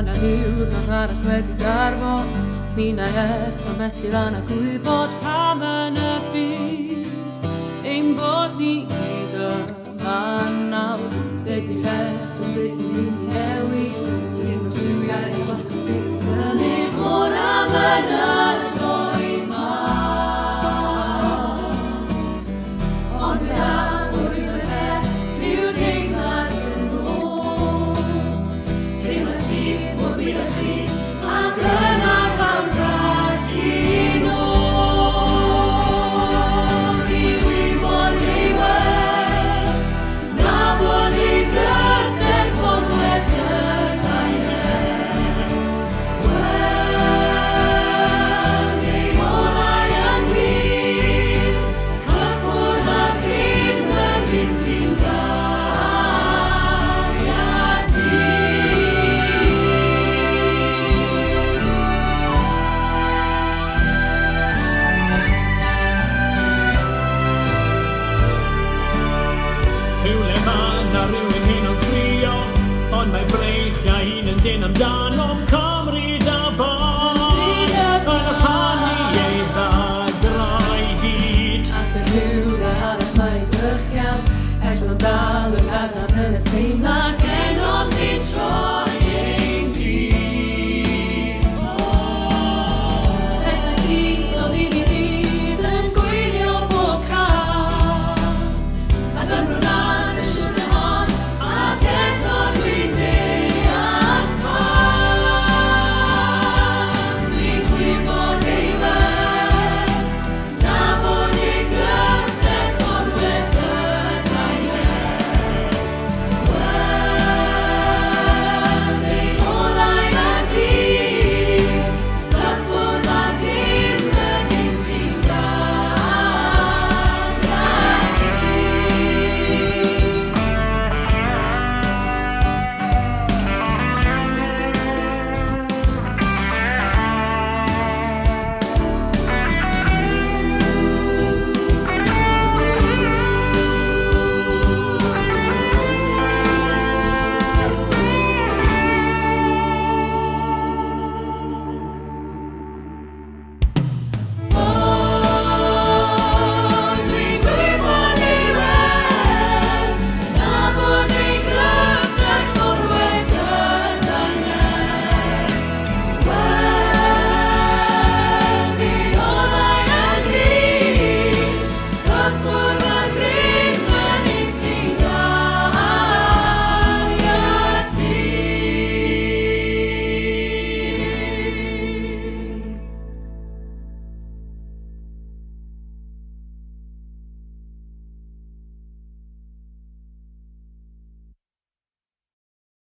na diwrnod arall wedi darfod, minnau eto methu lan a gwybod pam yn y byd. Ein bod ni gyd yma nawr, be di rheswm beth sy'n mynd i newid, dim yn rhywiau i fod sy'n synnu o'r am yn y doi ma. Ond bydd awr i fy peth, byw deimlad yn ôl. Teimlad sydd o'r byd a chyd, ac yna fawr rhaid i nôl. I wybod ei weld, na bod ei bryder gorwedd gyda'i neb. Weld ei olau yn wir, cyffwrdd â bryd mynydd sy'n gariad di. Rhywle ma' na rhywun hyn o grio, ond mae breichiau hun yn dyn amdano'n cael.